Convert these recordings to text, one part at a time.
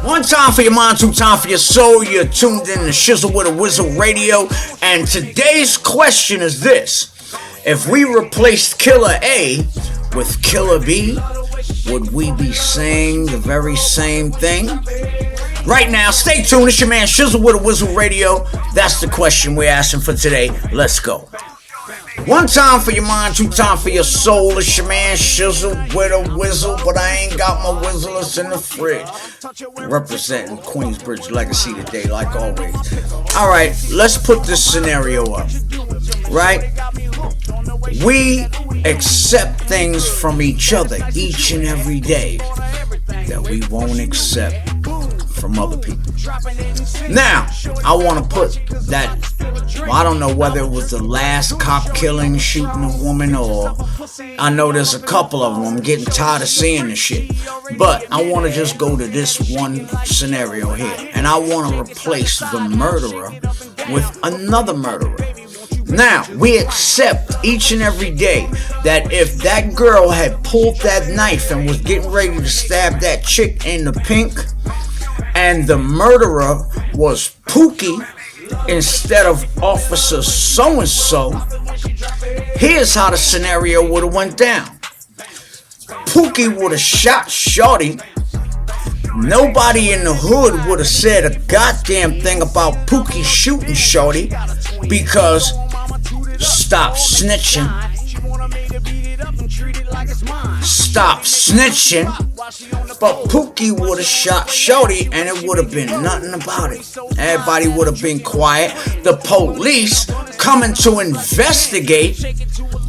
One time for your mind, two time for your soul. You're tuned in to Shizzle with a Whizzle Radio. And today's question is this. If we replaced Killer A with Killer B, would we be saying the very same thing? Right now, stay tuned. It's your man Shizzle with a Whizzle Radio. That's the question we're asking for today. Let's go. One time for your mind, two time for your soul. It's your man Shizzle with a Whizzle, but I ain't got my Whizzlers in the fridge. Representing Queensbridge Legacy today, like always. Alright, let's put this scenario up. Right? We accept things from each other each and every day that we won't accept from other people. Now, I want to put that, I don't know whether it was the last cop killing, shooting a woman, or I know there's a couple of them. I'm getting tired of seeing this shit. But I want to just go to this one scenario here. And I want to replace the murderer with another murderer. Now, we accept each and every day that if that girl had pulled that knife and was getting ready to stab that chick in the pink, and the murderer was Pookie instead of Officer So-and-so, here's how the scenario would have went down. Pookie would have shot Shorty. Nobody in the hood would have said a goddamn thing about Pookie shooting Shorty because stop snitching. Stop snitching. But Pookie would have shot Shorty and it would have been nothing about it. Everybody would have been quiet. The police coming to investigate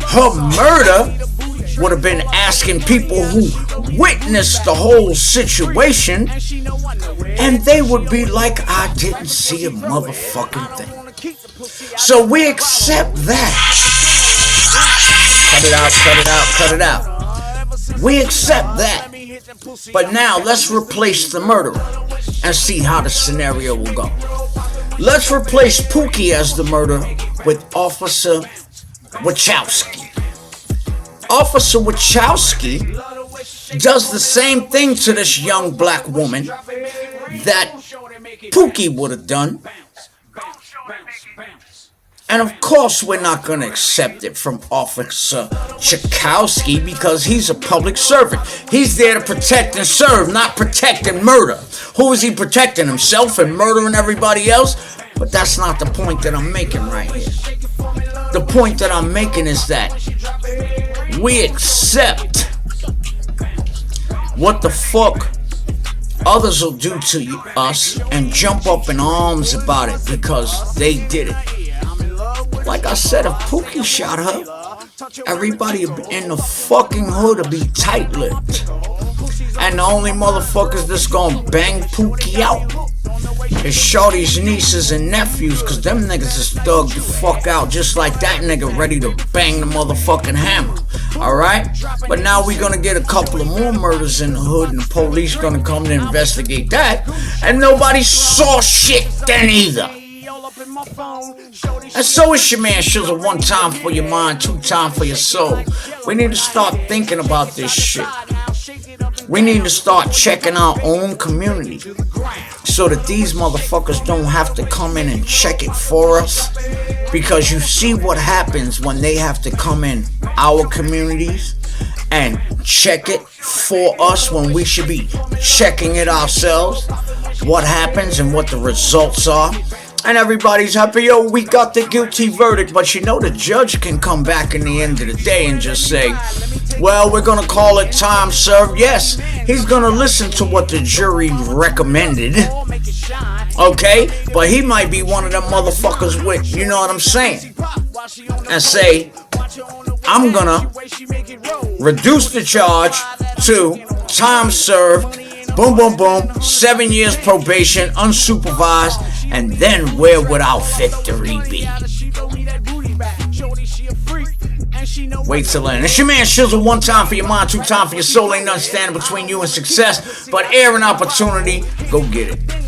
her murder would have been asking people who witnessed the whole situation, and they would be like, I didn't see a motherfucking thing. So we accept that. Cut it out. We accept that. But now let's replace the murderer and see how the scenario will go. Let's replace Pookie as the murderer with Officer Wachowski. Officer Wachowski does the same thing to this young black woman that Pookie would have done. And of course we're not going to accept it from Officer Wachowski because he's a public servant. He's there to protect and serve, not protect and murder. Who is he protecting? Himself and murdering everybody else? But that's not the point that I'm making right here. The point that I'm making is that we accept what the fuck others will do to us and jump up in arms about it because they did it. Like I said, if Pookie shot her, everybody in the fucking hood will be tight-lipped. And the only motherfuckers that's gonna bang Pookie out is Shorty's nieces and nephews, cause them niggas is thugged the fuck out just like that nigga ready to bang the motherfucking hammer. Alright? But now we gonna get a couple of more murders in the hood and the police gonna come to investigate that, and nobody saw shit then either. And so it's your man Shizzle, one time for your mind, two time for your soul. We need to start thinking about this shit. We need to start checking our own community so that these motherfuckers don't have to come in and check it for us. Because you see what happens when they have to come in our communities and check it for us when we should be checking it ourselves. What happens and what the results are. And everybody's happy, yo, we got the guilty verdict. But you know the judge can come back in the end of the day and just say, well, we're going to call it time served. Yes, he's going to listen to what the jury recommended. Okay? But he might be one of them motherfuckers with, you know what I'm saying? And say, I'm going to reduce the charge to time served. Boom, boom, boom. 7 years probation, unsupervised. And then where would our victory be? Wait till then. It's your man Shizzle, one time for your mind, two time for your soul. Ain't nothing standing between you and success, but air and opportunity. Go get it.